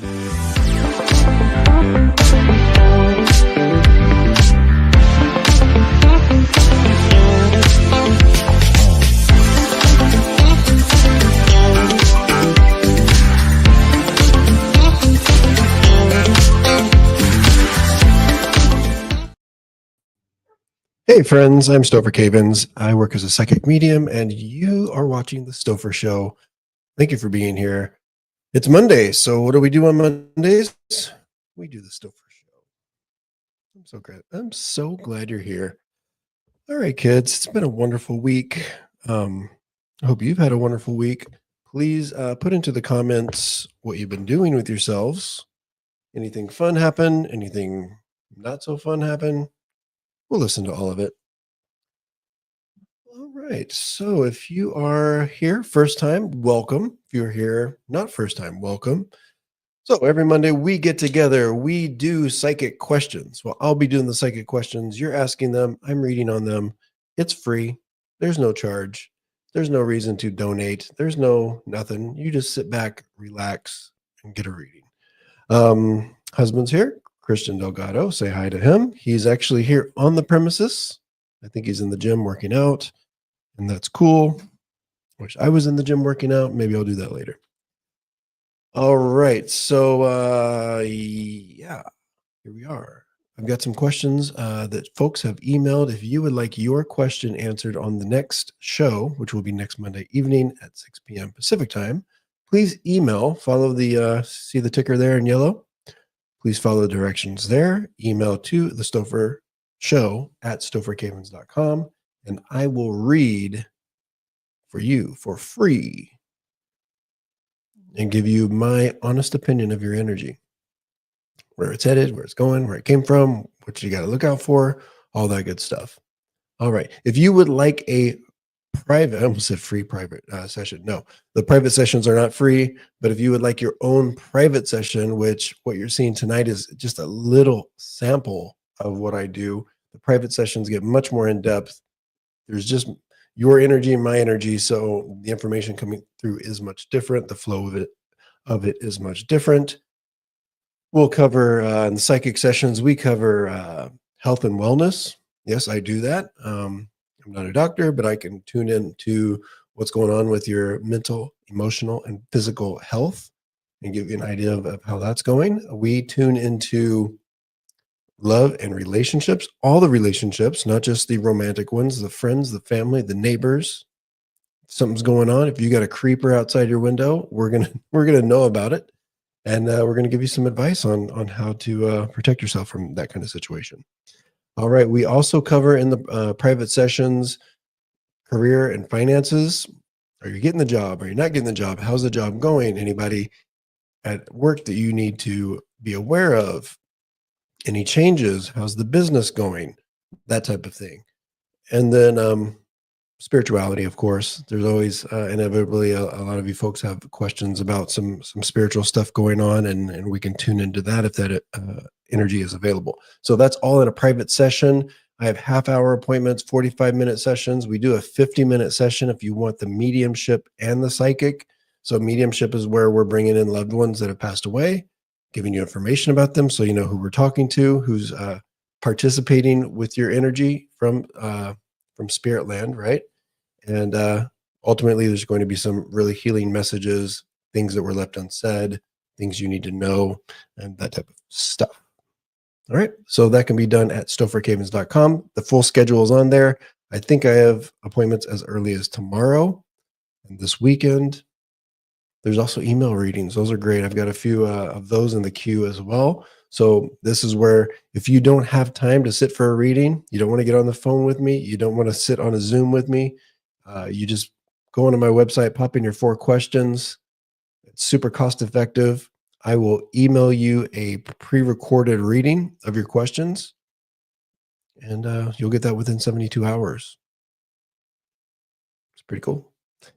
Hey friends, I'm Stopher Cavins. I work as a psychic medium and you are watching the Stopher Show. Thank you for being here. It's Monday, so what do we do on Mondays? We do the Stopher Show. I'm so glad you're here. All right, kids, it's been a wonderful week. I hope you've had a wonderful week. Please put into the comments what you've been doing with yourselves. Anything fun happen? Anything not so fun happen? We'll listen to all of it. All right. So if you are here first time, welcome. If you're here not first time, welcome. So every Monday we get together, we do psychic questions. Well, I'll be doing the psychic questions. You're asking them. I'm reading on them. It's free. There's no charge. There's no reason to donate. There's nothing. You just sit back, relax, and get a reading. Husband's here. Christian Delgado, say hi to him. He's actually here on the premises. I think he's in the gym working out, and that's cool. Wish I was in the gym working out. Maybe I'll do that later. All right. So, yeah, here we are. I've got some questions that folks have emailed. If you would like your question answered on the next show, which will be next Monday evening at 6 p.m. Pacific time, please email, follow the, see the ticker there in yellow? Please follow the directions there. Email to the Stopher Show at stophercavins.com, and I will read for you for free and give you my honest opinion of your energy, where it's headed, where it's going, where it came from, what you got to look out for, all that good stuff. All right. If you would like a private, I almost said free private session. No, the private sessions are not free, but if you would like your own private session, which what you're seeing tonight is just a little sample of what I do, the private sessions get much more in depth. There's just your energy and my energy, so the information coming through is much different. The flow of it is much different. We'll cover in the psychic sessions, we cover health and wellness. Yes, I do that. I'm not a doctor, but I can tune in to what's going on with your mental, emotional, and physical health and give you an idea of how that's going. We tune into love and relationships, all the relationships, not just the romantic ones, the friends, the family, the neighbors. If something's going on. If you got a creeper outside your window, we're gonna know about it, and we're gonna give you some advice on how to protect yourself from that kind of situation. All right. We also cover in the private sessions career and finances. Are you getting the job? Are you not getting the job? How's the job going? Anybody at work that you need to be aware of? Any changes? How's the business going? That type of thing. And then spirituality, of course. There's always inevitably a lot of you folks have questions about some spiritual stuff going on, and we can tune into that if that energy is available. So that's all in a private session. I have half-hour appointments, 45-minute sessions. We do a 50-minute session if you want the mediumship and the psychic. So mediumship is where we're bringing in loved ones that have passed away, giving you information about them so you know who we're talking to, who's participating with your energy from spirit land, right? And ultimately, there's going to be some really healing messages, things that were left unsaid, things you need to know, and that type of stuff. All right. So that can be done at stophercavins.com. The full schedule is on there. I think I have appointments as early as tomorrow and this weekend. There's also email readings. Those are great. I've got a few of those in the queue as well. So this is where if you don't have time to sit for a reading, you don't want to get on the phone with me, you don't want to sit on a Zoom with me, you just go onto my website, pop in your 4 questions. It's super cost effective. I will email you a pre-recorded reading of your questions, and you'll get that within 72 hours. It's pretty cool.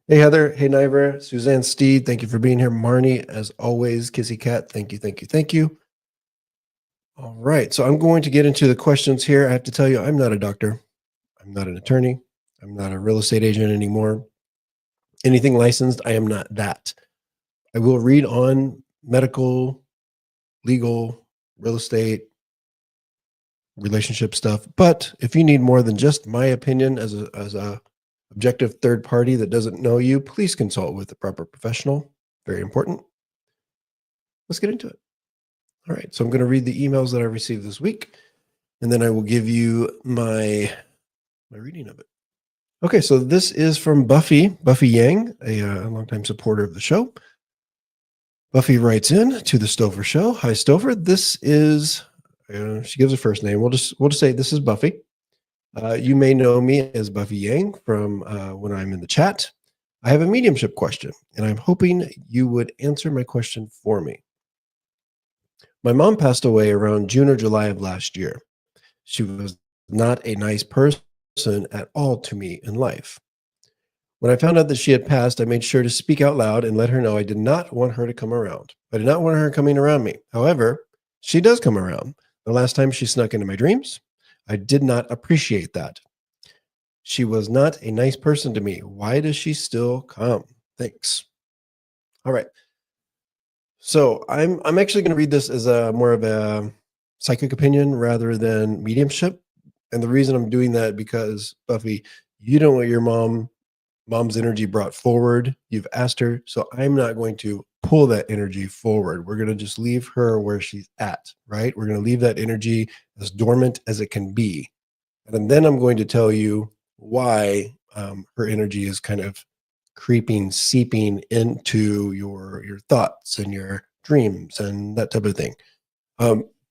Hey, Heather. Hey, Niver. Suzanne Steed, thank you for being here. Marnie, as always. Kissy Cat, thank you, thank you, thank you. All right, so I'm going to get into the questions here. I have to tell you, I'm not a doctor. I'm not an attorney. I'm not a real estate agent anymore. Anything licensed, I am not that. I will read on medical legal, real estate, relationship stuff. But if you need more than just my opinion as a objective third party that doesn't know you, please consult with the proper professional. Very important. Let's get into it. All right. So I'm going to read the emails that I received this week, and then I will give you my reading of it. Okay. So this is from Buffy Yang, a longtime supporter of the show. Buffy writes in to the Stopher Show. Hi, Stopher. This is, she gives her first name. We'll just say this is Buffy. You may know me as Buffy Yang from when I'm in the chat. I have a mediumship question, and I'm hoping you would answer my question for me. My mom passed away around June or July of last year. She was not a nice person at all to me in life. When I found out that she had passed, I made sure to speak out loud and let her know I did not want her to come around. I did not want her coming around me. However, she does come around. The last time she snuck into my dreams, I did not appreciate that. She was not a nice person to me. Why does she still come? Thanks. All right. So I'm actually going to read this as a more of a psychic opinion rather than mediumship. And the reason I'm doing that because Buffy, you don't want your mom's energy brought forward. You've asked her, so I'm not going to pull that energy forward. We're going to just leave her where she's at, right? We're going to leave that energy as dormant as it can be. And then I'm going to tell you why her energy is kind of seeping into your thoughts and your dreams and that type of thing.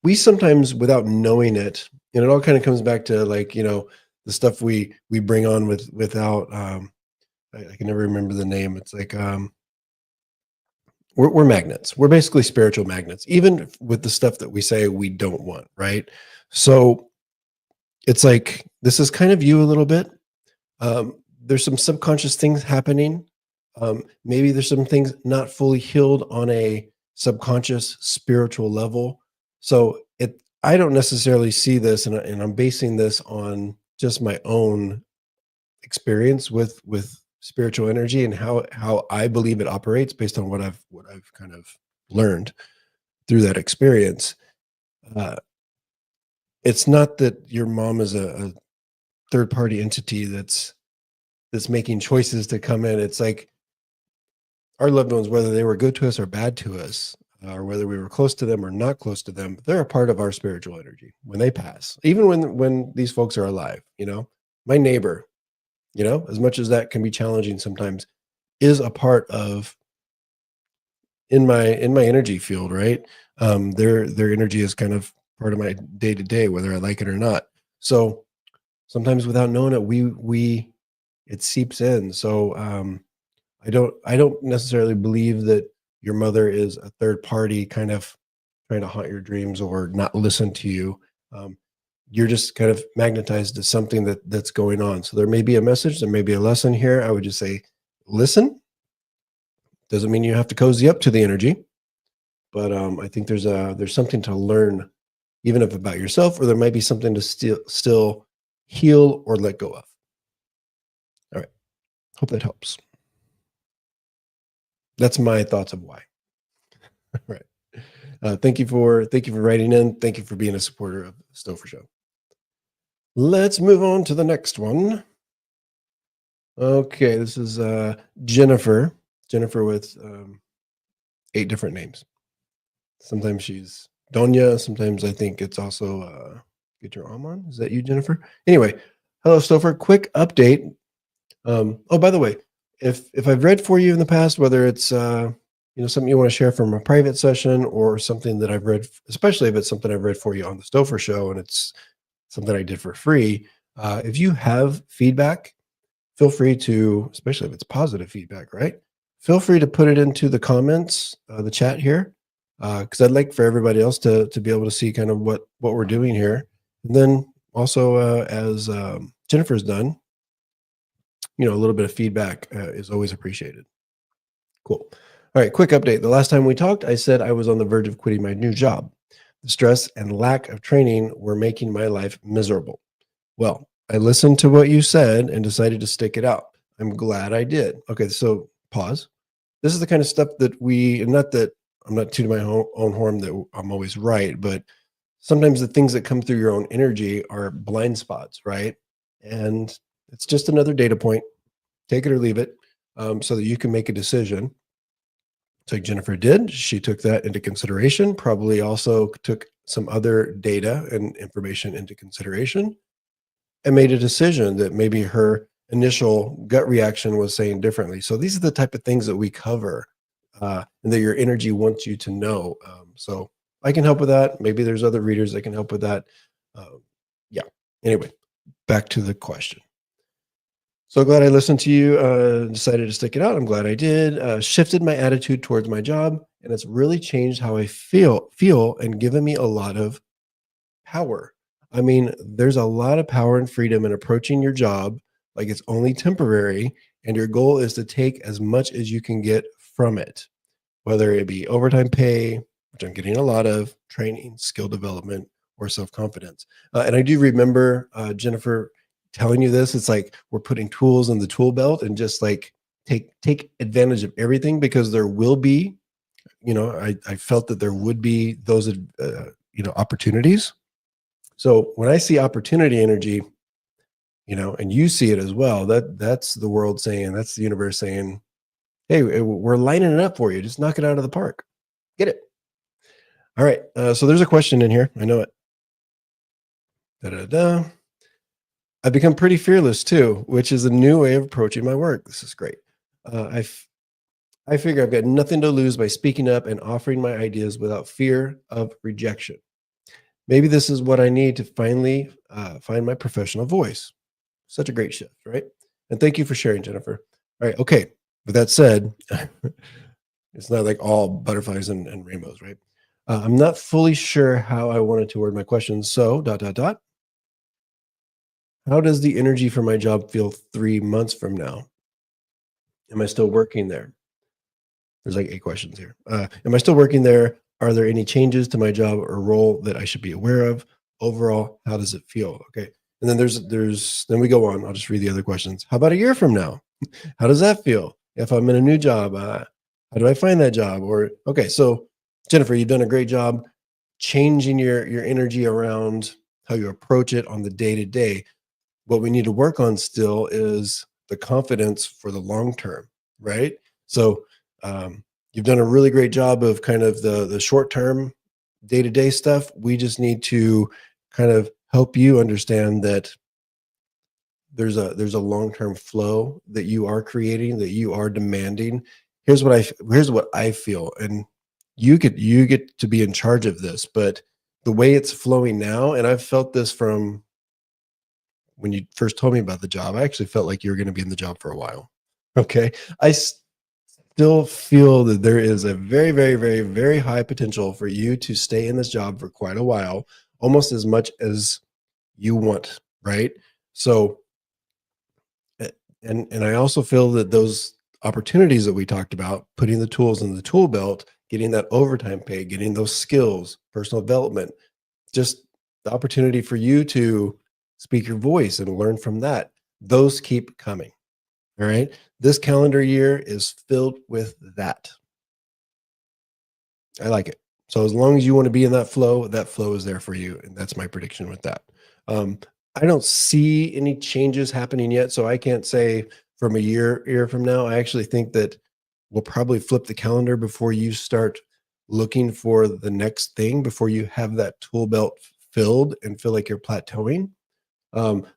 We sometimes, without knowing it, and it all kind of comes back to like, the stuff we bring on without, I can never remember the name. It's like, we're magnets. We're basically spiritual magnets, even with the stuff that we say we don't want, right? So it's like, this is kind of you a little bit. There's some subconscious things happening. Maybe there's some things not fully healed on a subconscious spiritual level. So I don't necessarily see this, and I'm basing this on just my own experience with spiritual energy and how I believe it operates based on what I've kind of learned through that experience. It's not that your mom is a third party entity that's making choices to come in. It's like our loved ones, whether they were good to us or bad to us, or whether we were close to them or not close to them, they're a part of our spiritual energy when they pass, even when these folks are alive. My neighbor, as much as that can be challenging sometimes, is a part of in my energy field, right? Their energy is kind of part of my day to day, whether I like it or not. So sometimes without knowing it, it seeps in. So I don't necessarily believe that your mother is a third party kind of trying to haunt your dreams or not listen to you. You're just kind of magnetized to something that's going on. So there may be a message, there may be a lesson here. I would just say, listen. Doesn't mean you have to cozy up to the energy, but I think there's something to learn, even if about yourself, or there might be something to still heal or let go of. All right. Hope that helps. That's my thoughts of why. All right. Thank you for writing in. Thank you for being a supporter of the Stopher Show. Let's move on to the next one. Okay, this is Jennifer. Jennifer with 8 different names. Sometimes she's Donya. Sometimes I think it's also get your arm on. Is that you, Jennifer? Anyway, hello, Stopher. Quick update. Oh, by the way, if I've read for you in the past, whether it's something you want to share from a private session or something that I've read, especially if it's something I've read for you on the Stopher Show and it's something I did for free, if you have feedback, feel free to, especially if it's positive feedback, right? Feel free to put it into the comments, the chat here, because I'd like for everybody else to be able to see kind of what we're doing here. And then also, as Jennifer's done, a little bit of feedback is always appreciated. Cool. All right, quick update. The last time we talked, I said I was on the verge of quitting my new job. The stress and lack of training were making my life miserable. Well, I listened to what you said and decided to stick it out. I'm glad I did. Okay, so pause. This is the kind of stuff that not that I'm not tooting my own horn that I'm always right, but sometimes the things that come through your own energy are blind spots, right? And it's just another data point. Take it or leave it, so that you can make a decision. So like Jennifer did, she took that into consideration, probably also took some other data and information into consideration and made a decision that maybe her initial gut reaction was saying differently. So these are the type of things that we cover, and that your energy wants you to know. So I can help with that. Maybe there's other readers that can help with that. Yeah. Anyway, back to the question. So glad I listened to you, decided to stick it out. I'm glad I did. Shifted my attitude towards my job, and it's really changed how I feel and given me a lot of power. I mean, there's a lot of power and freedom in approaching your job like it's only temporary, and your goal is to take as much as you can get from it, whether it be overtime pay, which I'm getting a lot of, training, skill development, or self confidence. And I do remember Jennifer telling you this. It's like we're putting tools in the tool belt and just like take advantage of everything, because there will be, I felt that there would be those, opportunities. So when I see opportunity energy, and you see it as well, that's the world saying, that's the universe saying, hey, we're lining it up for you. Just knock it out of the park. Get it. All right. So there's a question in here. I know it. Da, da, da. I've become pretty fearless too, which is a new way of approaching my work. This is great. I figure I've got nothing to lose by speaking up and offering my ideas without fear of rejection. Maybe this is what I need to finally find my professional voice. Such a great shift, right? And thank you for sharing, Jennifer. All right. Okay. With that said, it's not like all butterflies and rainbows, right? I'm not fully sure how I wanted to word my question. So, dot, dot, dot. How does the energy for my job feel 3 months from now? Am I still working there? There's like 8 questions here. Am I still working there? Are there any changes to my job or role that I should be aware of? Overall, how does it feel? Okay. And then then we go on. I'll just read the other questions. How about a year from now? How does that feel? If I'm in a new job, how do I find that job? Or, okay. So Jennifer, you've done a great job changing your energy around how you approach it on the day to day. What we need to work on still is the confidence for the long term, right? So you've done a really great job of kind of the short term, day to day stuff. We just need to kind of help you understand that there's a long term flow that you are creating, that you are demanding. Here's what I feel, and you get to be in charge of this, but the way it's flowing now, and I've felt this from when you first told me about the job, I actually felt like you were going to be in the job for a while. Okay. I still feel that there is a very, very, very, very high potential for you to stay in this job for quite a while, almost as much as you want. Right. So, and I also feel that those opportunities that we talked about, putting the tools in the tool belt, getting that overtime pay, getting those skills, personal development, just the opportunity for you to speak your voice and learn from that. Those keep coming. All right. This calendar year is filled with that. I like it. So as long as you want to be in that flow is there for you. And that's my prediction with that. Um, I don't see any changes happening yet. So I can't say from a year from now. I actually think that we'll probably flip the calendar before you start looking for the next thing, before you have that tool belt filled and feel like you're plateauing. Um,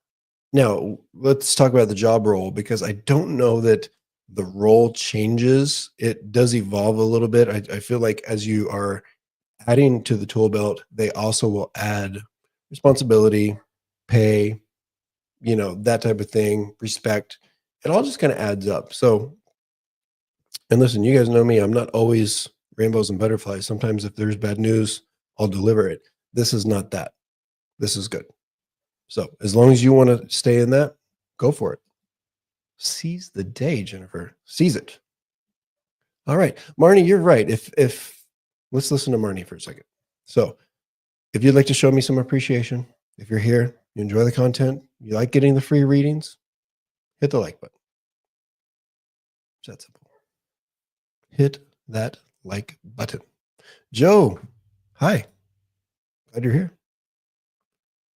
Now, let's talk about the job role, because I don't know that the role changes. It does evolve a little bit. I feel like as you are adding to the tool belt, they also will add responsibility, pay, that type of thing, respect. It all just kind of adds up. So, and listen, you guys know me, I'm not always rainbows and butterflies. Sometimes if there's bad news, I'll deliver it. This is not that. This is good. So as long as you want to stay in that, go for it. Seize the day, Jennifer. Seize it. All right. Marnie, you're right. If let's listen to Marnie for a second. So if you'd like to show me some appreciation, if you're here, you enjoy the content, you like getting the free readings, hit the like button. It's that simple. Hit that like button. Joe, hi. Glad you're here.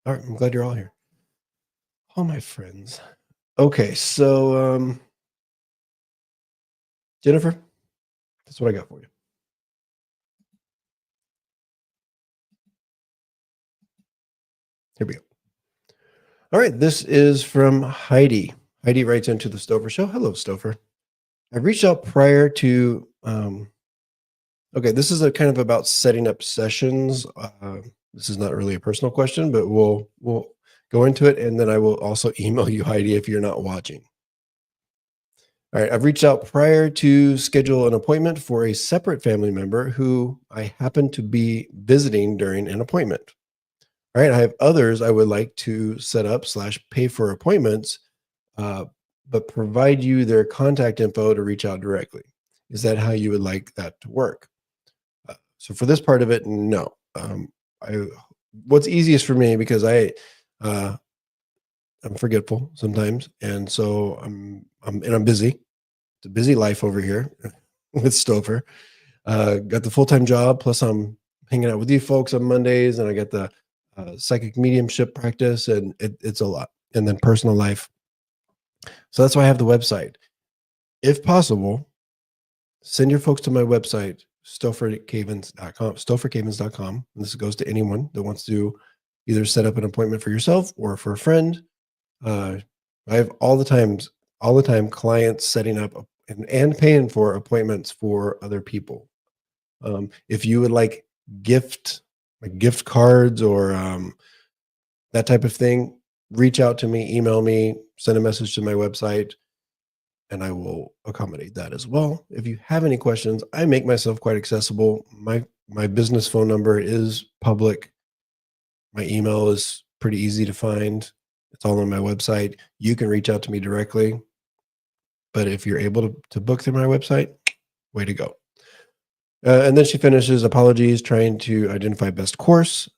All right, I'm glad you're all here. All my friends. Okay, so Jennifer, that's what I got for you. Here we go. All right, this is from Heidi. Heidi writes into the Stopher Show. Hello, Stopher. I reached out prior to okay, this is a kind of about setting up sessions. This is not really a personal question, but we'll go into it, and then I will also email you, Heidi, if you're not watching. All right, I've reached out prior to schedule an appointment for a separate family member who I happen to be visiting during an appointment. All right, I have others I would like to set up / pay for appointments, uh, but provide you their contact info to reach out directly. Is that how you would like that to work? So for this part of it, no. I what's easiest for me because uh, I'm forgetful sometimes, and so I'm busy. It's a busy life over here with Stopher. Got the full-time job, plus I'm hanging out with you folks on Mondays, and I got the psychic mediumship practice, and it's a lot. And then personal life. So that's why I have the website. If possible, send your folks to my website, stophercavins.com. And this goes to anyone that wants to either set up an appointment for yourself or for a friend. I have all the time clients setting up and paying for appointments for other people. If you would like gift cards or that type of thing, reach out to me, email me, send a message to my website, and I will accommodate that as well. If you have any questions, I make myself quite accessible. My business phone number is public. My email is pretty easy to find. It's all on my website. You can reach out to me directly. But if you're able to book through my website, way to go. And then she finishes, apologies, trying to identify best course.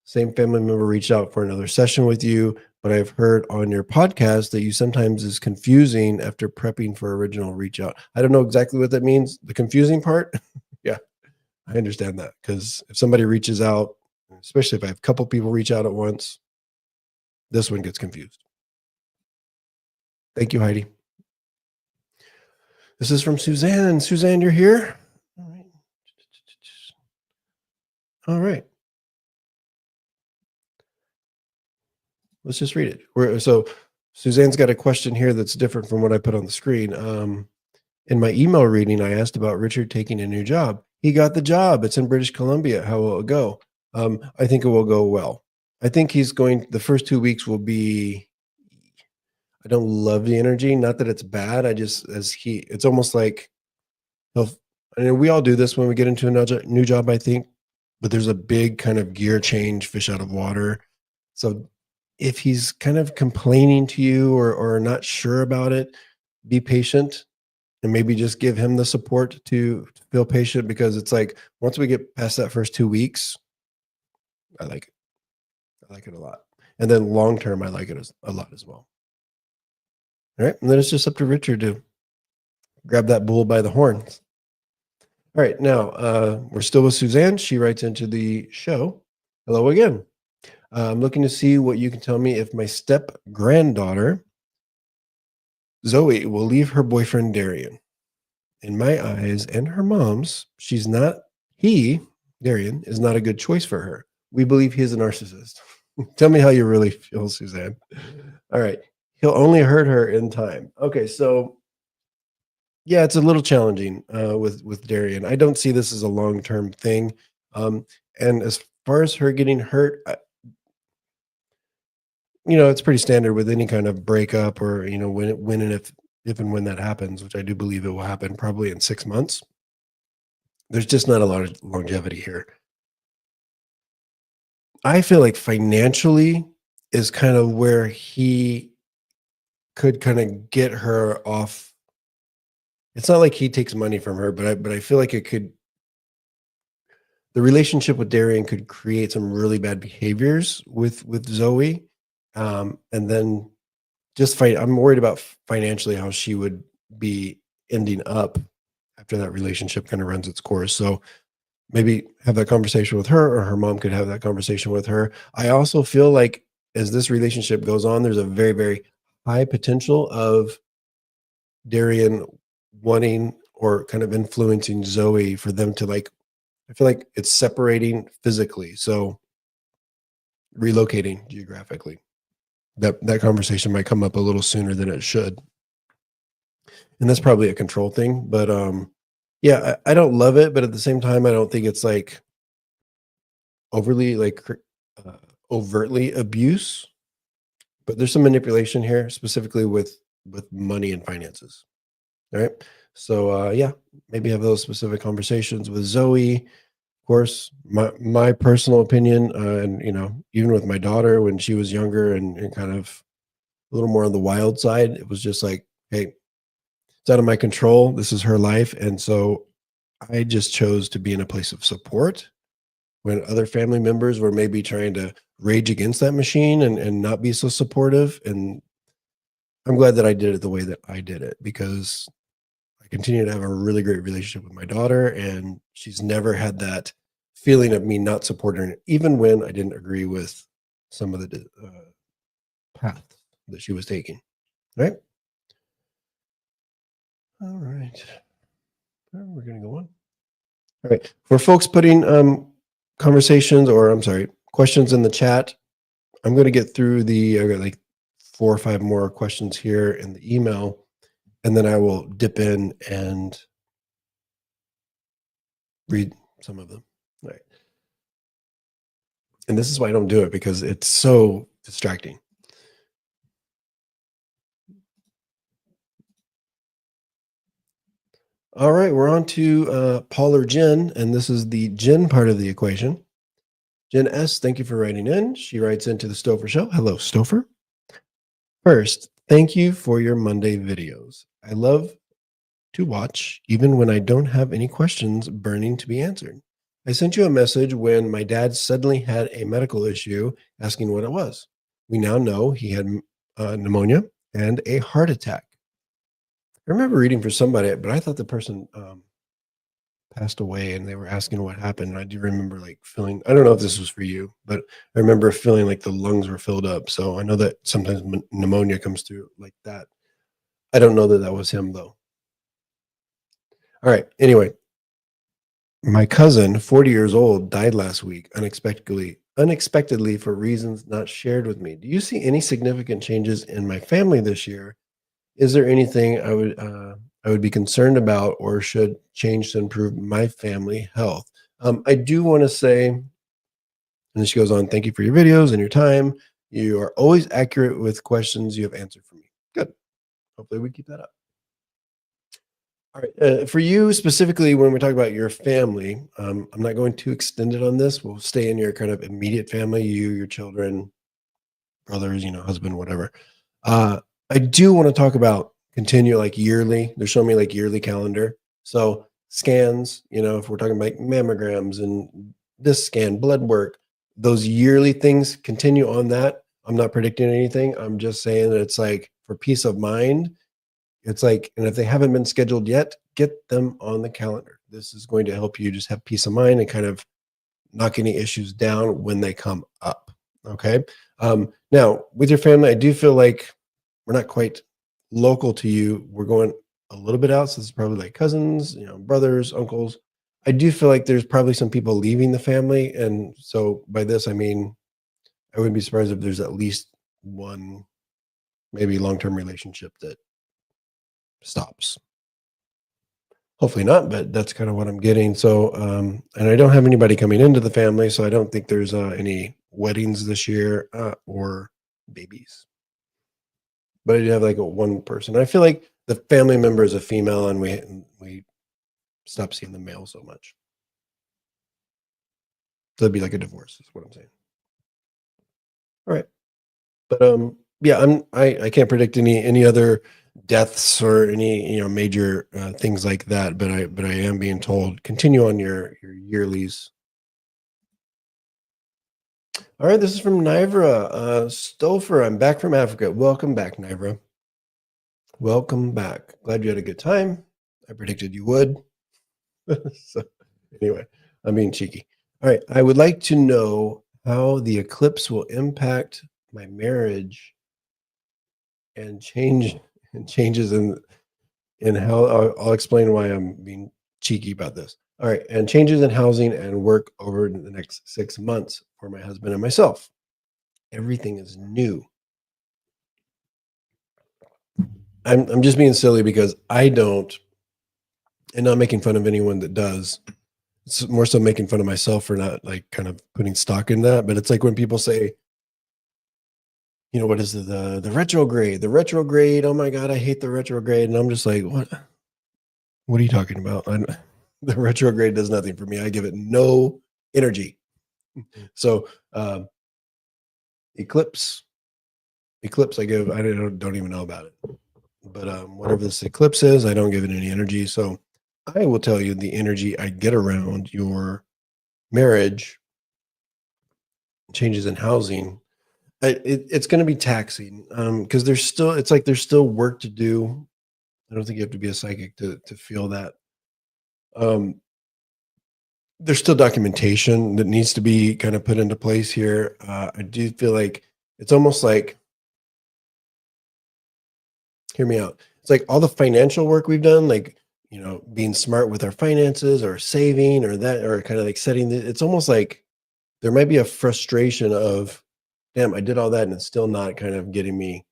Same family member reached out for another session with you, but I've heard on your podcast that you sometimes is confusing after prepping for original reach out. I don't know exactly what that means. The confusing part. Yeah, I understand that, because if somebody reaches out, especially if I have a couple people reach out at once, this one gets confused. Thank you, Heidi. This is from Suzanne. Suzanne, you're here. All right. All right. Let's just read it. So Suzanne's got a question here that's different from what I put on the screen. In my email reading, I asked about Richard taking a new job. He got the job. It's in British Columbia. How will it go? I think it will go well. I think the first 2 weeks will be, I don't love the energy. Not that it's bad. It's almost like I mean, we all do this when we get into another new job, I think, but there's a big kind of gear change, fish out of water. So if he's kind of complaining to you or not sure about it, be patient and maybe just give him the support to feel patient, because it's like once we get past that first 2 weeks, I like it. I like it a lot. And then long term, I like it a lot as well. All right. And then it's just up to Richard to grab that bull by the horns. All right. Now, we're still with Suzanne. She writes into the show. Hello again. I'm looking to see what you can tell me if my step granddaughter, Zoe, will leave her boyfriend, Darian. In my eyes and her mom's, Darian, is not a good choice for her. We believe he is a narcissist. Tell me how you really feel, Suzanne. All right. He'll only hurt her in time. Okay. So, yeah, it's a little challenging with Darian. I don't see this as a long-term thing. And as far as her getting hurt, it's pretty standard with any kind of breakup, or, when and if and when that happens, which I do believe it will happen probably in 6 months. There's just not a lot of longevity here. I feel like financially is kind of where he could kind of get her off. It's not like he takes money from her, but I feel like the relationship with Darian could create some really bad behaviors with Zoe. And then I'm worried about financially how she would be ending up after that relationship kind of runs its course. So maybe have that conversation with her, or her mom could have that conversation with her. I also feel like as this relationship goes on, there's a very, very high potential of Darian wanting or kind of influencing Zoe for them to like, I feel like it's separating physically. So relocating geographically. That conversation might come up a little sooner than it should. And that's probably a control thing. But yeah, I don't love it, but at the same time, I don't think it's like overly like uh, overtly abuse. But there's some manipulation here, specifically with money and finances. All right. So yeah, maybe have those specific conversations with Zoe. Of course, my personal opinion, and even with my daughter when she was younger and kind of a little more on the wild side, it was just like, hey, it's out of my control. This is her life, and so I just chose to be in a place of support when other family members were maybe trying to rage against that machine and not be so supportive. And I'm glad that I did it the way that I did it, because I continue to have a really great relationship with my daughter, and she's never had that feeling of me not supporting her, even when I didn't agree with some of the path that she was taking. Right? All right. We're going to go on. All right. For folks putting conversations, or I'm sorry, questions in the chat, I'm going to get through I got like 4 or 5 more questions here in the email, and then I will dip in and read some of them. All right. And this is why I don't do it, because it's so distracting. All right, we're on to Paul or Jen, and this is the Jen part of the equation. Jen S., thank you for writing in. She writes into the Stopher Show. Hello, Stopher. First, thank you for your Monday videos. I love to watch, even when I don't have any questions burning to be answered. I sent you a message when my dad suddenly had a medical issue, asking what it was. We now know he had pneumonia and a heart attack. I remember reading for somebody, but I thought the person passed away, and they were asking what happened. And I do remember like feeling, I don't know if this was for you, but I remember feeling like the lungs were filled up. So I know that sometimes pneumonia comes through like that. I don't know that that was him though. All right. Anyway, my cousin, 40 years old, died last week unexpectedly for reasons not shared with me. Do you see any significant changes in my family this year? Is there anything I would be concerned about or should change to improve my family health? I do want to say, and then she goes on, thank you for your videos and your time. You are always accurate with questions you have answered for me. Good. Hopefully we keep that up. All right. For you specifically, when we talk about your family, I'm not going too extended on this. We'll stay in your kind of immediate family, you, your children, brothers, husband, whatever. I do want to talk about continue like yearly. They're showing me like yearly calendar. So scans, if we're talking about like mammograms and this scan, blood work, those yearly things, continue on that. I'm not predicting anything. I'm just saying that it's like for peace of mind. It's like, and if they haven't been scheduled yet, get them on the calendar. This is going to help you just have peace of mind and kind of knock any issues down when they come up. Okay. Now, with your family, I do feel like we're not quite local to you. We're going a little bit out. So this is probably like cousins, brothers, uncles. I do feel like there's probably some people leaving the family. And so by this, I mean, I wouldn't be surprised if there's at least one, maybe long-term relationship that stops. Hopefully not, but that's kind of what I'm getting. So, and I don't have anybody coming into the family, so I don't think there's any weddings this year or babies. But I do have like one person. I feel like the family member is a female, and we stop seeing the male so much. So it'd be like a divorce, is what I'm saying. All right, but yeah, I can't predict any other deaths or any major things like that, but I am being told continue on your yearlies. All right, this is from Nivra. Stopher, I'm back from Africa. Welcome back, Nivra. Welcome back. Glad you had a good time. I predicted you would. So anyway, I'm being cheeky. All right. I would like to know how the eclipse will impact my marriage and changes in how I'll explain why I'm being cheeky about this. All right. And changes in housing and work over the next 6 months for my husband and myself. Everything is new. I'm just being silly because I don't, and not making fun of anyone that does. It's more so making fun of myself for not like kind of putting stock in that. But it's like when people say, what is the retrograde? The retrograde. Oh my God, I hate the retrograde. And I'm just like, what? What are you talking about? The retrograde does nothing for me. I give it no energy. So eclipse, I don't even know about it. But whatever this eclipse is, I don't give it any energy. So I will tell you the energy I get around your marriage, changes in housing. It's going to be taxing because there's still work to do. I don't think you have to be a psychic to feel that. There's still documentation that needs to be kind of put into place here. I do feel like it's almost like, hear me out. It's like all the financial work we've done, like, being smart with our finances or saving or that, or kind of like it's almost like there might be a frustration of, damn, I did all that and it's still not kind of getting me,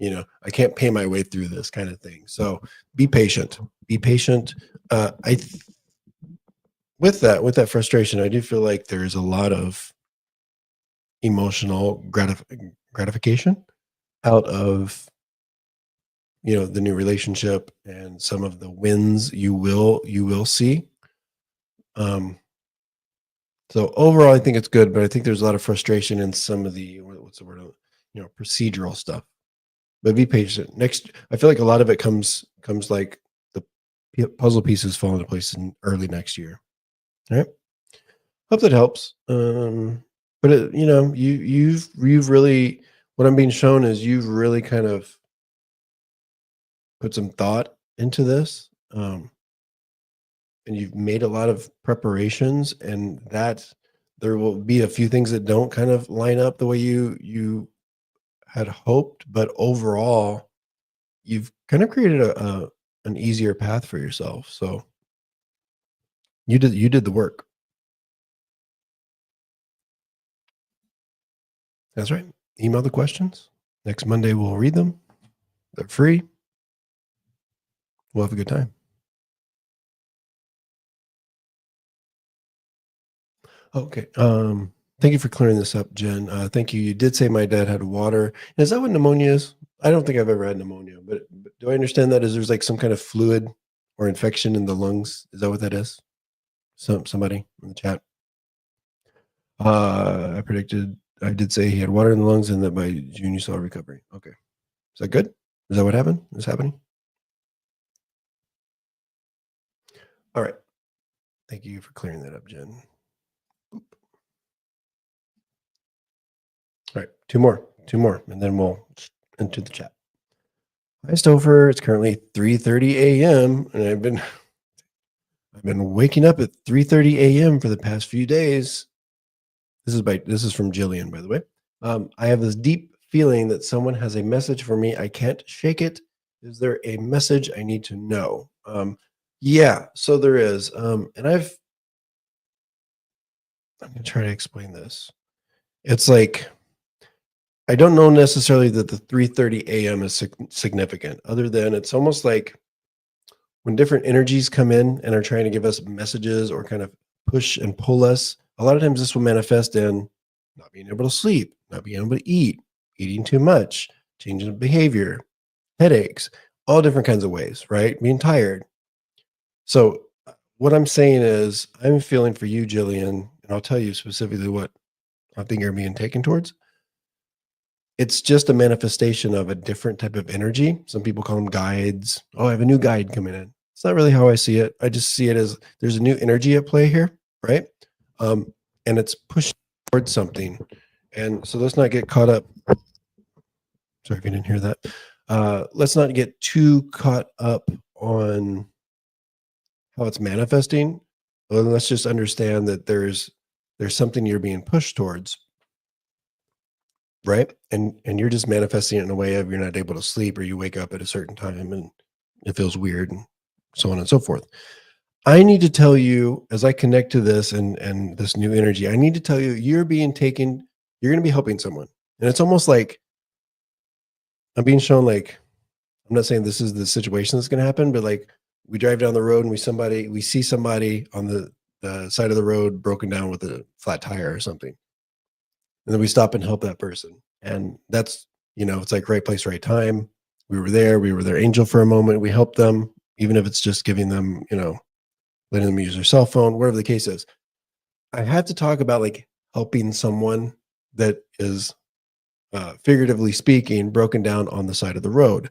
I can't pay my way through this kind of thing. So be patient, be patient. With that frustration, I do feel like there's a lot of emotional gratification out of the new relationship and some of the wins you will see. So overall, I think it's good, but I think there's a lot of frustration in some of the what's the word, procedural stuff. But be patient. Next, I feel like a lot of it comes like the puzzle pieces fall into place in early next year. All right. Hope that helps. But you've really, what I'm being shown is you've really kind of put some thought into this, and you've made a lot of preparations, and that there will be a few things that don't kind of line up the way you had hoped, but overall, you've kind of created an easier path for yourself. So you did the work. That's right. Email the questions. Next Monday, we'll read them. They're free. We'll have a good time. Okay. Thank you for clearing this up, Jen. Thank you. You did say my dad had water. Is that what pneumonia is? I don't think I've ever had pneumonia, but do I understand that as there's like some kind of fluid or infection in the lungs? Is that what that is? Somebody in the chat. I did say he had water in the lungs and that by June you saw a recovery. Okay. Is that good? Is that what happened? Is happening? All right. Thank you for clearing that up, Jen. All right. Two more, and then we'll enter the chat. Hi, Stopher. It's currently 3:30 a.m. and I've been waking up at 3:30 a.m. for the past few days. This is from Jillian, by the way. I have this deep feeling that someone has a message for me. I can't shake it. Is there a message I need to know? Yeah, so there is. And I'm gonna try to explain this. It's like, I don't know necessarily that the 3:30 a.m. is significant, other than it's almost like when different energies come in and are trying to give us messages or kind of push and pull us. A lot of times this will manifest in not being able to sleep, not being able to eat, eating too much, changing of behavior, headaches, all different kinds of ways, right? Being tired. So what I'm saying is I'm feeling for you, Jillian, and I'll tell you specifically what I think you're being taken towards. It's just a manifestation of a different type of energy. Some people call them guides. Oh, I have a new guide coming in. It's not really how I see it. I just see it as there's a new energy at play here, right? And it's pushing towards something. And so let's not get caught up. Sorry if you didn't hear that. Let's not get too caught up on how it's manifesting. Well, let's just understand that there's something you're being pushed towards, right? And you're just manifesting it in a way of you're not able to sleep, or you wake up at a certain time and it feels weird, and so on and so forth. I need to tell you, as I connect to this and this new energy, I need to tell you, you're being taken, you're going to be helping someone. And it's almost like I'm being shown, like, I'm not saying this is the situation that's going to happen, but like we drive down the road and we see somebody on the side of the road broken down with a flat tire or something. And then we stop and help that person. And that's, it's like right place, right time. We were their angel for a moment. We helped them, even if it's just giving them, letting them use their cell phone, whatever the case is. I have to talk about like helping someone that is, figuratively speaking, broken down on the side of the road.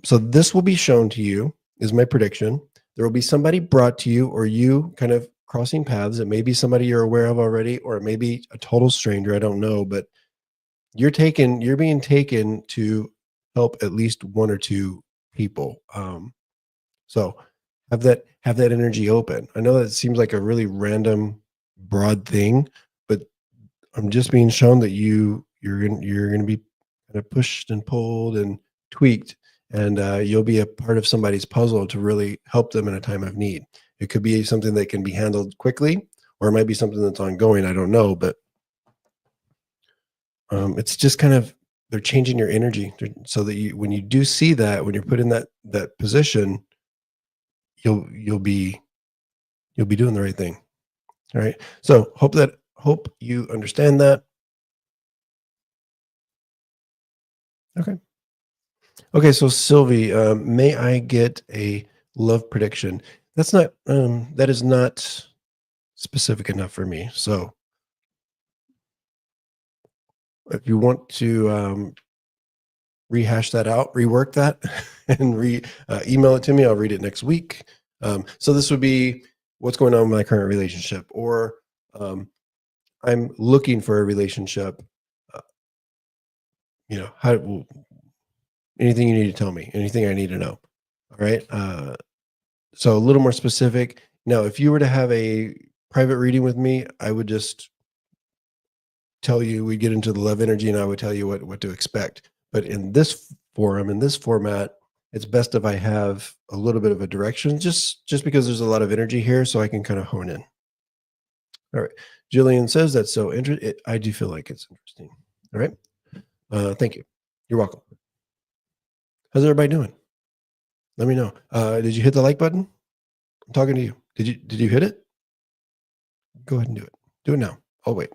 So this will be shown to you, is my prediction. There will be somebody brought to you, or you kind of crossing paths. It may be somebody you're aware of already, or it may be a total stranger. I don't know, but you're being taken to help at least one or two people. So have that energy open. I know that seems like a really random, broad thing, but I'm just being shown that you're gonna be kind of pushed and pulled and tweaked, and you'll be a part of somebody's puzzle to really help them in a time of need. It could be something that can be handled quickly, or it might be something that's ongoing. I don't know, but it's just kind of, they're changing your energy so that when you do see that, when you're put in that position, you'll be doing the right thing. All right. So hope you understand that. Okay. Okay. So Sylvie, may I get a love prediction? That is not specific enough for me. So if you want to rehash that out, rework that, and email it to me, I'll read it next week. So this would be what's going on with my current relationship, or I'm looking for a relationship. Uh, how, anything you need to tell me, anything I need to know. All right. So a little more specific. Now, if you were to have a private reading with me, I would just tell you, we get into the love energy, and I would tell you what to expect. But in this forum, in this format, it's best if I have a little bit of a direction, just because there's a lot of energy here, so I can kind of hone in. All right. Jillian says that's so interesting. I do feel like it's interesting. All right. Thank you. You're welcome. How's everybody doing? Let me know. Did you hit the like button? I'm talking to you. Did you hit it? Go ahead and do it. Do it now. I'll wait.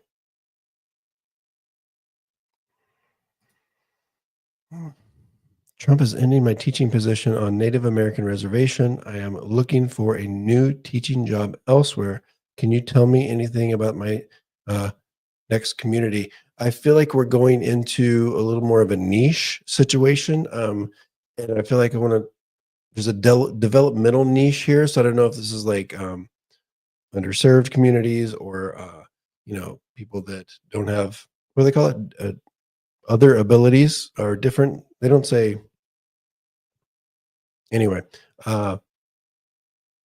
Trump is ending my teaching position on Native American reservation. I am looking for a new teaching job elsewhere. Can you tell me anything about my next community? I feel like we're going into a little more of a niche situation. And I feel like there's a developmental niche here. So I don't know if this is like underserved communities, or, people that don't have, what do they call it? Other abilities, or different. They don't say, anyway, uh,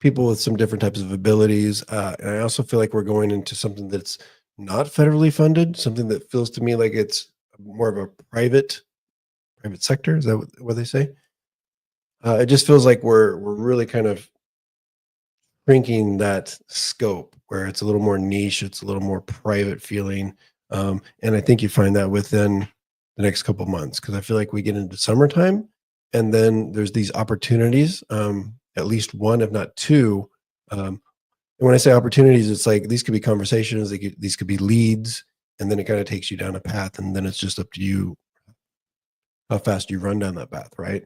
people with some different types of abilities. And I also feel like we're going into something that's not federally funded, something that feels to me like it's more of a private sector. Is that what they say? It just feels like we're really kind of shrinking that scope, where it's a little more niche, it's a little more private feeling. And I think you find that within the next couple months, because I feel like we get into summertime, and then there's these opportunities, at least one, if not two. And when I say opportunities, it's like these could be conversations, these could be leads, and then it kind of takes you down a path, and then it's just up to you how fast you run down that path, right?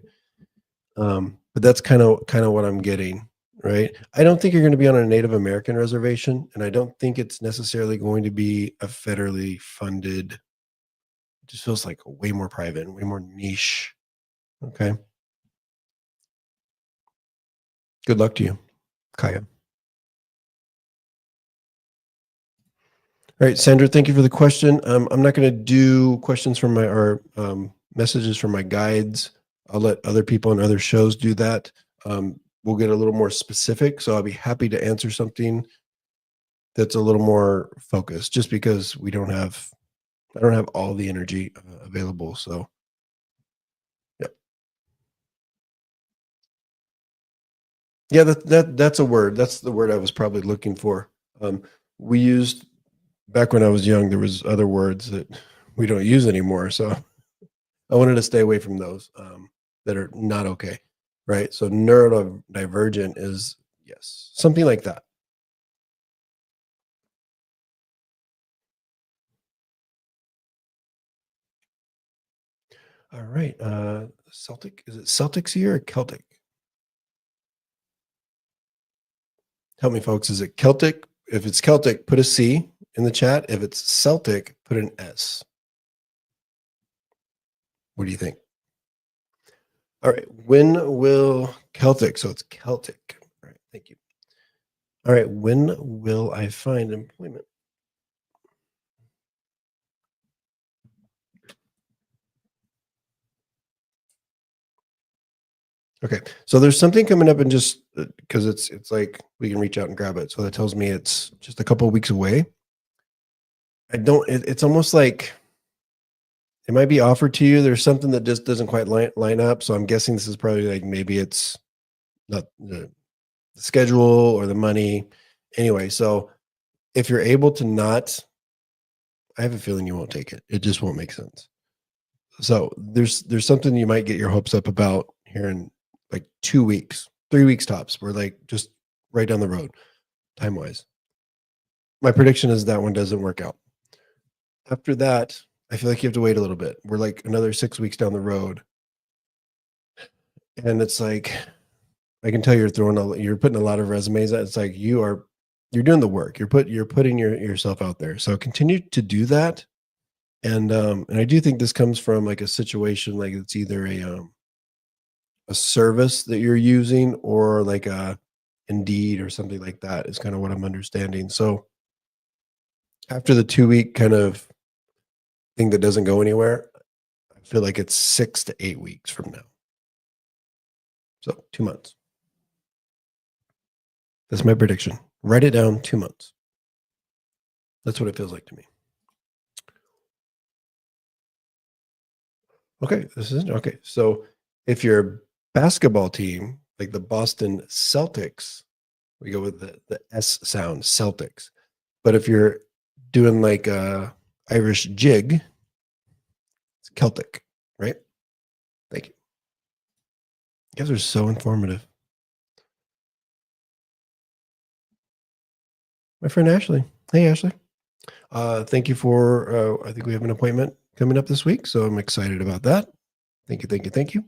But that's kind of what I'm getting, right? I don't think you're going to be on a Native American reservation, and I don't think it's necessarily going to be a federally funded. It just feels like way more private and way more niche. Okay. Good luck to you, Kaya. All right, Sandra, thank you for the question. I'm not going to do questions from messages from my guides. I'll let other people on other shows do that. We'll get a little more specific, so I'll be happy to answer something that's a little more focused, just because I don't have all the energy available. So yeah, yeah, that's a word. That's the word I was probably looking for. We used back when I was young. There was other words that we don't use anymore. So I wanted to stay away from those that are not okay, right? So neurodivergent is yes, something like that. All right, Celtic, is it Celtics here or Celtic? Help me, folks. Is it Celtic? If it's Celtic, put a C in the chat. If it's Celtic, put an S. What do you think? All right. When will Celtic? So it's Celtic. All right. Thank you. All right. When will I find employment? Okay. So there's something coming up, and just because it's like we can reach out and grab it. So that tells me it's just a couple of weeks away. I don't. It's almost like it might be offered to you. There's something that just doesn't quite line up. So I'm guessing this is probably like maybe it's not the schedule or the money. Anyway, so if you're able to not, I have a feeling you won't take it. It just won't make sense. So there's something you might get your hopes up about here in like 2 weeks, 3 weeks tops. We're like just right down the road, time wise. My prediction is that one doesn't work out. After that, I feel like you have to wait a little bit. We're like another 6 weeks down the road, and it's like I can tell you're putting a lot of resumes out. It's like you're doing the work. You're putting yourself out there. So continue to do that. And I do think this comes from like a situation, like it's either a service that you're using or like a Indeed or something like that is kind of what I'm understanding. So after the 2 week kind of thing that doesn't go anywhere, I feel like it's 6 to 8 weeks from now. So 2 months. That's my prediction. Write it down, 2 months. That's what it feels like to me. Okay, this is okay. So if you're a basketball team, like the Boston Celtics, we go with the S sound, Celtics. But if you're doing like a Irish jig, it's Celtic, right? Thank you. You guys are so informative. My friend Ashley. Hey, Ashley. Thank you for, I think we have an appointment coming up this week, so I'm excited about that. Thank you, thank you, thank you.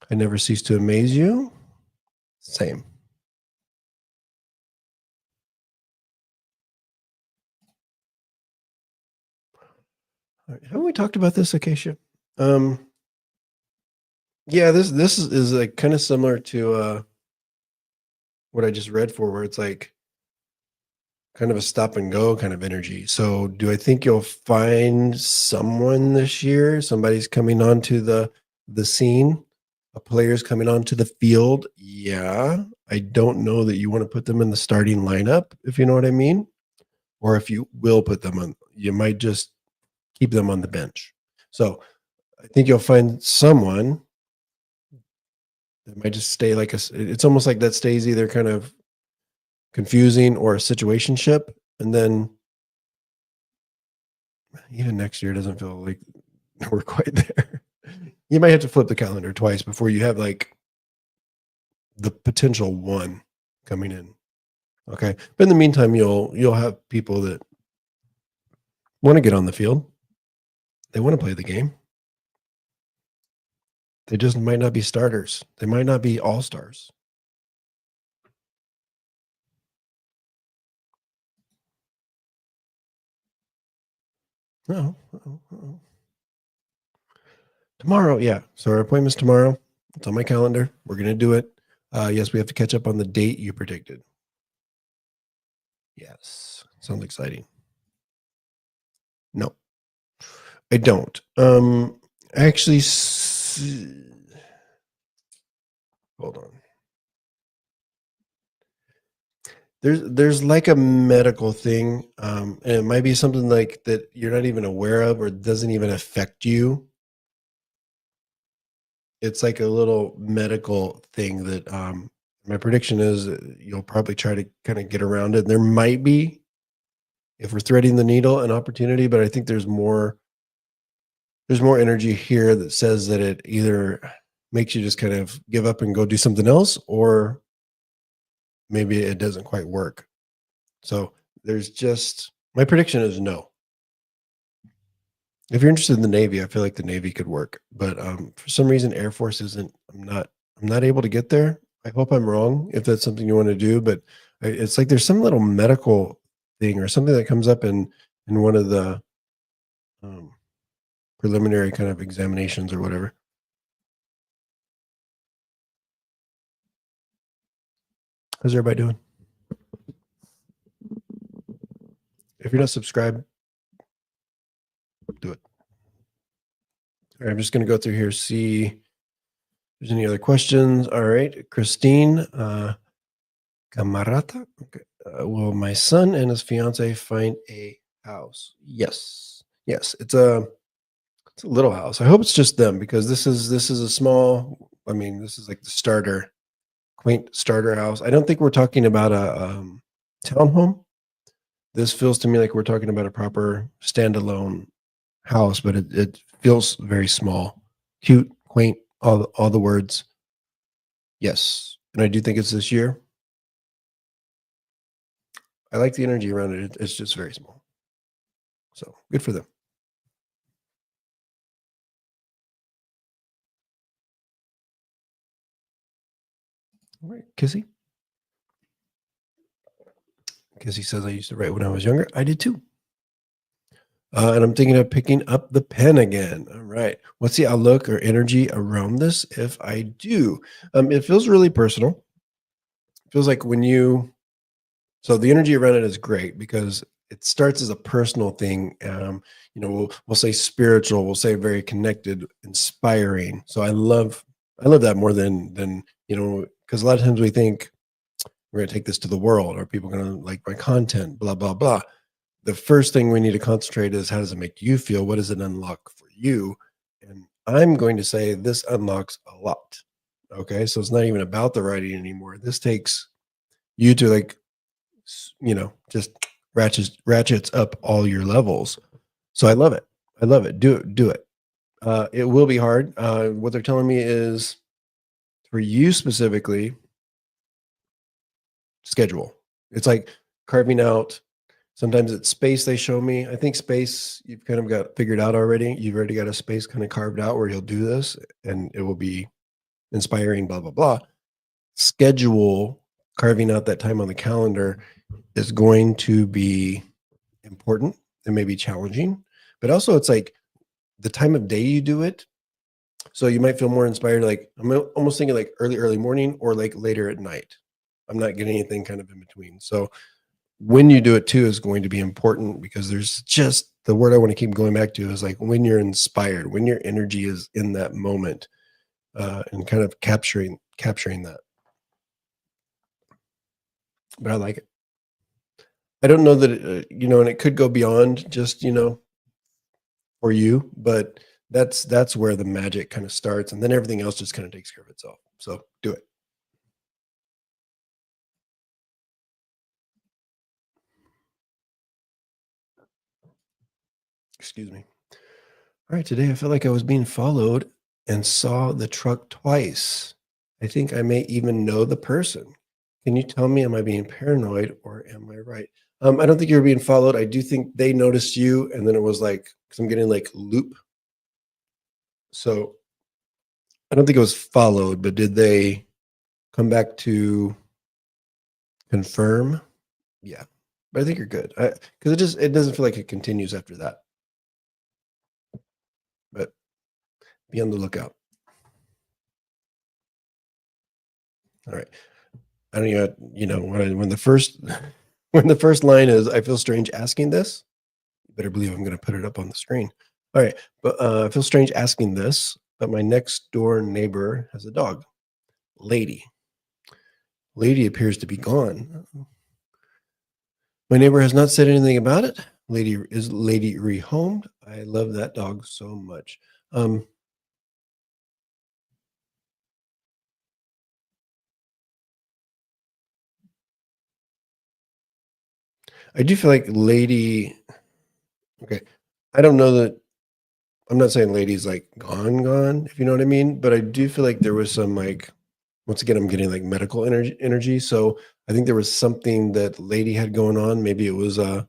I never cease to amaze you. Same. All right, haven't we talked about this, Acacia? Yeah, this is like kind of similar to what I just read for, where it's like kind of a stop and go kind of energy. So do I think you'll find someone this year? Somebody's coming onto the scene, a player's coming onto the field. Yeah. I don't know that you want to put them in the starting lineup, if you know what I mean. Or if you will put them on, you might just keep them on the bench. So I think you'll find someone that might just stay like it's almost like that stays either kind of confusing or a situationship. And then even next year doesn't feel like we're quite there. You might have to flip the calendar twice before you have like the potential one coming in. Okay. But in the meantime, you'll have people that want to get on the field. They want to play the game. They just might not be starters. They might not be all stars. No. Tomorrow, yeah. So our appointment's tomorrow. It's on my calendar. We're gonna do it. Yes, we have to catch up on the date you predicted. Yes. Sounds exciting. No, I don't. Actually, hold on. There's like a medical thing, and it might be something like that you're not even aware of or doesn't even affect you. It's like a little medical thing that my prediction is you'll probably try to kind of get around it. There might be, if we're threading the needle, an opportunity, but I think there's more energy here that says that it either makes you just kind of give up and go do something else, or maybe it doesn't quite work. So there's just my prediction is no. If you're interested in the Navy, I feel like the Navy could work, but for some reason, Air Force isn't. I'm not able to get there. I hope I'm wrong if that's something you want to do, but it's like there's some little medical thing or something that comes up in one of the um, preliminary kind of examinations or whatever. How's everybody doing? If you're not subscribed, do it. All right, I'm just going to go through here, see if there's any other questions. All right, Christine Camarata. Okay. Will my son and his fiance find a house? Yes. Yes. It's a little house. I hope it's just them because this is a small. I mean, this is like the starter, quaint starter house. I don't think we're talking about a townhome. This feels to me like we're talking about a proper standalone house, but it feels very small, cute, quaint, all the words. Yes, and I do think it's this year. I like the energy around it. It's just very small, so good for them. All right, Kissy. Kissy says I used to write when I was younger. I did too. And I'm thinking of picking up the pen again. All right. What's the outlook or energy around this if I do? It feels really personal. It feels like so the energy around it is great because it starts as a personal thing. We'll say spiritual, we'll say very connected, inspiring. So I love that more than because a lot of times we think we're going to take this to the world, or people are going to like my content, blah, blah, blah. The first thing we need to concentrate is how does it make you feel? What does it unlock for you? And I'm going to say this unlocks a lot. Okay. So it's not even about the writing anymore. This takes you to just ratchets up all your levels. So I love it. I love it. Do it. It will be hard. What they're telling me is for you specifically, schedule. It's like carving out. Sometimes it's space they show me. I think space you've kind of got figured out already. You've already got a space kind of carved out where you'll do this and it will be inspiring, blah, blah, blah. Schedule, carving out that time on the calendar is going to be important. It may be challenging, but also it's like the time of day you do it. So you might feel more inspired. Like I'm almost thinking like early morning or like later at night. I'm not getting anything kind of in between. So when you do it too is going to be important because there's just the word I want to keep going back to is like when you're inspired, when your energy is in that moment, and kind of capturing that. But I like it. I don't know that and it could go beyond just for you, but that's where the magic kind of starts, and then everything else just kind of takes care of itself. So do it. Excuse me. All right, today I felt like I was being followed and saw the truck twice. I think I may even know the person. Can you tell me, am I being paranoid or am I right? I don't think you were being followed. I do think they noticed you, and then it was like, because I'm getting like loop. So I don't think it was followed, but did they come back to confirm? Yeah, but I think you're good because it doesn't feel like it continues after that. But be on the lookout. All right. I don't even, when the first when the first line is, I feel strange asking this. You better believe I'm going to put it up on the screen. All right, but I feel strange asking this, but my next door neighbor has a dog. Lady appears to be gone. My neighbor has not said anything about it. Lady rehomed. I love that dog so much. Um, I do feel like Lady. Okay, I don't know that. I'm not saying Lady's like gone, if you know what I mean. But I do feel like there was some like. Once again, I'm getting like medical energy. So I think there was something that Lady had going on. Maybe it was an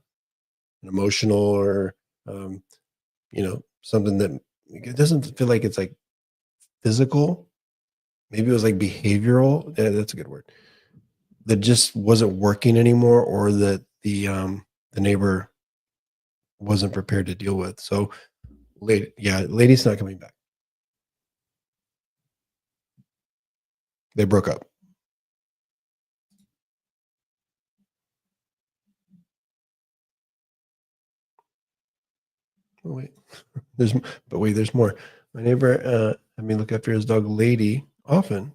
emotional or um, something that it doesn't feel like it's like physical. Maybe it was like behavioral. Yeah, that's a good word. That just wasn't working anymore, or that the neighbor wasn't prepared to deal with. So, lady's not coming back. They broke up. Oh, wait, there's but wait, there's more. My neighbor had me look after his dog, Lady, often.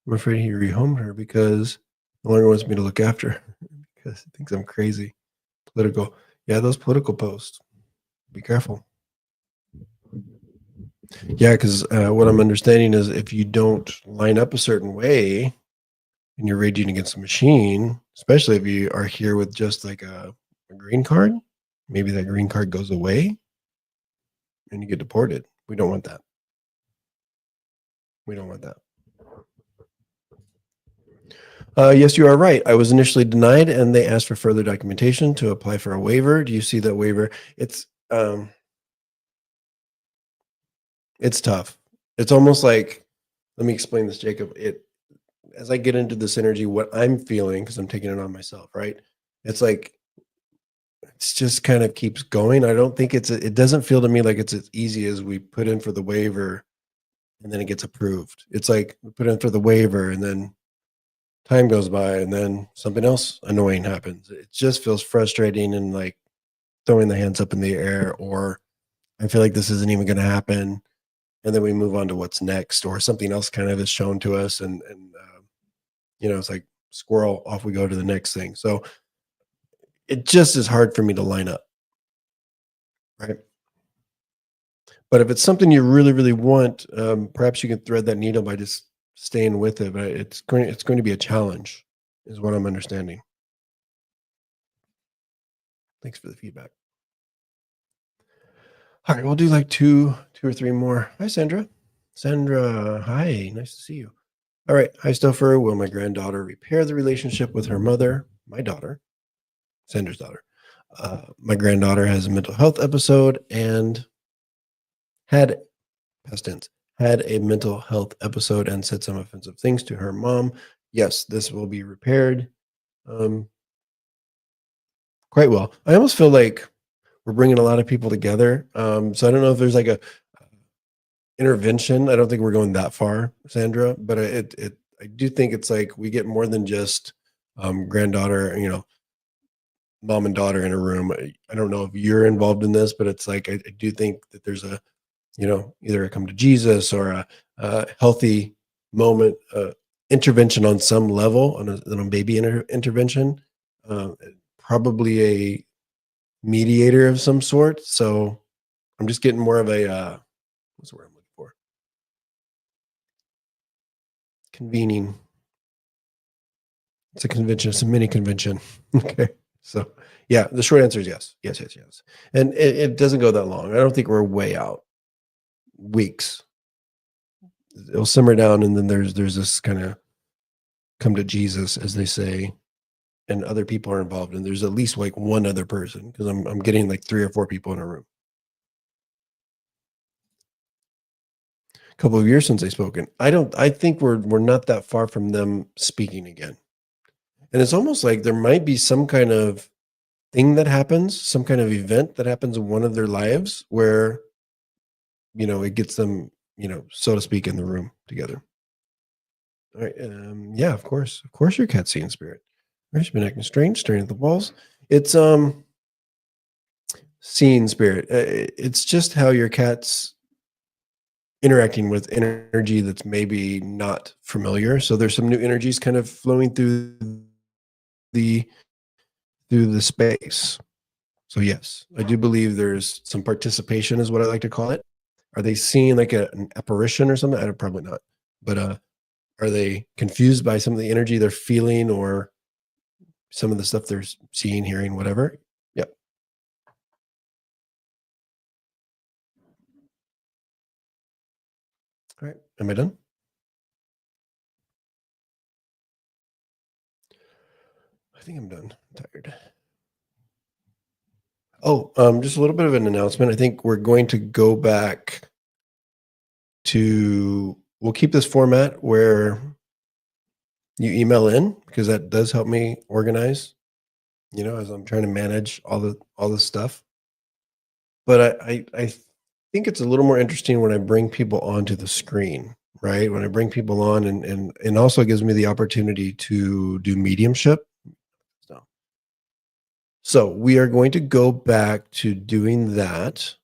I'm afraid he rehomed her because no longer wants me to look after her because he thinks I'm crazy. Political. Yeah, those political posts. Be careful. Yeah, because what I'm understanding is if you don't line up a certain way and you're raging against a machine, especially if you are here with just like a green card, maybe that green card goes away and you get deported. We don't want that. We don't want that. Yes, you are right. I was initially denied, and they asked for further documentation to apply for a waiver. Do you see that waiver? It's tough. It's almost like, let me explain this, Jacob. It As I get into this energy, what I'm feeling because I'm taking it on myself, right? It's like it's just kind of keeps going. I don't think it doesn't feel to me like it's as easy as we put in for the waiver and then it gets approved. It's like we put in for the waiver and then time goes by and then something else annoying happens. It just feels frustrating and like throwing the hands up in the air, or I feel like this isn't even going to happen. And then we move on to what's next, or something else kind of is shown to us. And it's like squirrel, off we go to the next thing. So it just is hard for me to line up. Right. But if it's something you really, really want, perhaps you can thread that needle by just staying with it. But it's going to be a challenge, is what I'm understanding. Thanks for the feedback. All right, we'll do like two or three more. Hi, Sandra. Sandra, hi, nice to see you. All right, hi, Stopher. Will my granddaughter repair the relationship with her mother? My daughter, Sandra's daughter. My granddaughter has a mental health episode and had past tense, had a mental health episode and said some offensive things to her mom. Yes, this will be repaired um, quite well. I almost feel like we're bringing a lot of people together. So I don't know if there's like a intervention. I don't think we're going that far, Sandra, but I do think it's like we get more than just granddaughter, mom and daughter in a room. I don't know if you're involved in this, but it's like I do think that there's a either a come to Jesus or a healthy moment intervention on some level, on a baby intervention, uh, probably a mediator of some sort. So I'm just getting more of a what's the word I'm looking for? Convening. It's a convention. It's a mini convention. Okay. So yeah, the short answer is yes, yes, yes, yes. And it doesn't go that long. I don't think we're way out. Weeks. It'll simmer down, and then there's this kind of come to Jesus, as they say, and other people are involved, and there's at least like one other person because I'm getting like three or four people in a room. A couple of years since they've spoken. I think we're not that far from them speaking again. And it's almost like there might be some kind of thing that happens, some kind of event that happens in one of their lives where, it gets them, so to speak, in the room together. All right. Yeah, of course. Of course your cat's seeing spirit. Right, she's been acting strange, staring at the walls. It's seeing spirit. It's just how your cat's interacting with energy that's maybe not familiar. So there's some new energies kind of flowing through the through the space. So yes, I do believe there's some participation is what I like to call it. Are they seeing like an apparition or something? I don't, probably not. But are they confused by some of the energy they're feeling or some of the stuff they're seeing, hearing, whatever? Yep. All right. Am I done? I think I'm done. I'm tired. Oh, just a little bit of an announcement. I think we're going to go back to, we'll keep this format where you email in because that does help me organize, as I'm trying to manage all the stuff. But I think it's a little more interesting when I bring people onto the screen, right? When I bring people on and also gives me the opportunity to do mediumship. So we are going to go back to doing that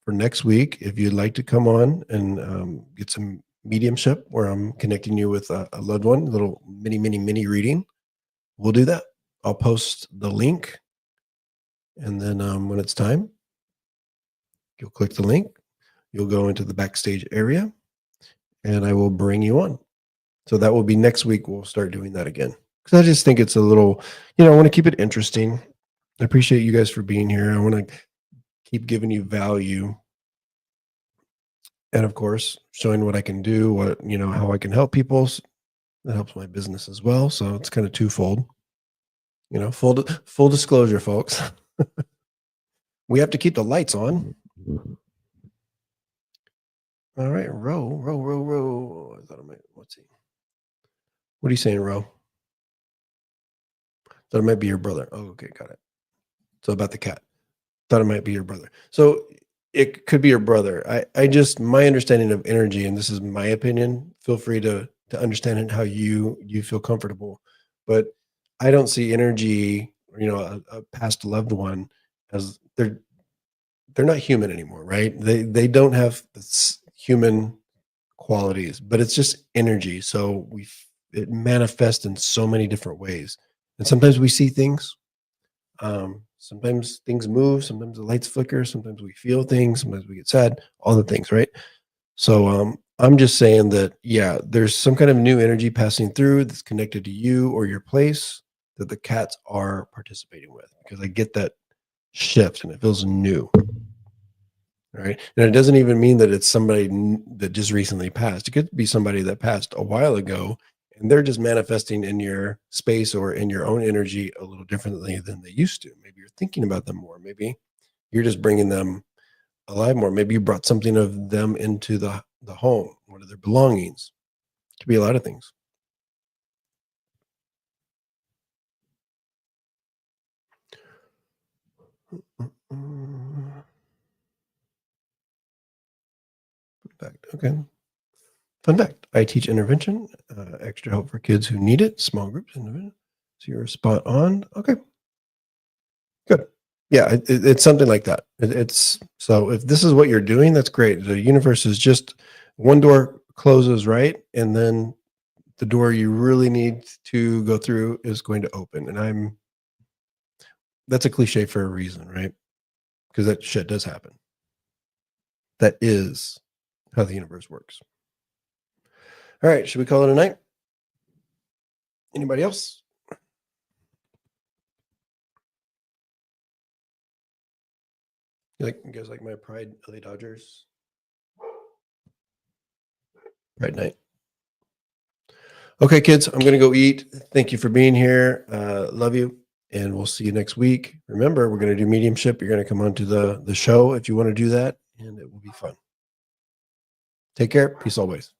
for next week. If you'd like to come on and get some mediumship where I'm connecting you with a loved one, a little mini reading, we'll do that. I'll post the link. And then when it's time, you'll click the link. You'll go into the backstage area and I will bring you on. So that will be next week. We'll start doing that again. Because I just think it's a little, I want to keep it interesting. I appreciate you guys for being here. I want to keep giving you value. And of course, showing what I can do, how I can help people. That helps my business as well. So it's kind of twofold. Full disclosure, folks. We have to keep the lights on. All right, row. I thought I might. Let's see. What are you saying, row? Thought it might be your brother. Oh, okay, got it. So about the cat. Thought it might be your brother. So it could be your brother. I just, my understanding of energy, and this is my opinion. Feel free to understand it how you feel comfortable. But I don't see energy, a past loved one as they're not human anymore, right? They don't have human qualities, but it's just energy. So it manifests in so many different ways. And sometimes we see things. Sometimes things move. Sometimes the lights flicker. Sometimes we feel things. Sometimes we get sad. All the things, right? So I'm just saying that, yeah, there's some kind of new energy passing through that's connected to you or your place that the cats are participating with, because I get that shift and it feels new. Right. And it doesn't even mean that it's somebody that just recently passed. It could be somebody that passed a while ago and they're just manifesting in your space or in your own energy a little differently than they used to. Maybe you're thinking about them more. Maybe you're just bringing them alive more. Maybe you brought something of them into the home, one of their belongings. It could be a lot of things. Okay. Fun fact, I teach intervention, extra help for kids who need it, small groups. So you're spot on. Okay. Good. Yeah, it's something like that. It's so if this is what you're doing, that's great. The universe is just one door closes, right? And then the door you really need to go through is going to open. And that's a cliche for a reason, right? Because that shit does happen. That is how the universe works. All right, should we call it a night? Anybody else? You guys like my Pride LA Dodgers? Pride night. Okay, kids, I'm going to go eat. Thank you for being here. Love you. And we'll see you next week. Remember, we're going to do mediumship. You're going to come onto the show if you want to do that, and it will be fun. Take care. Peace always.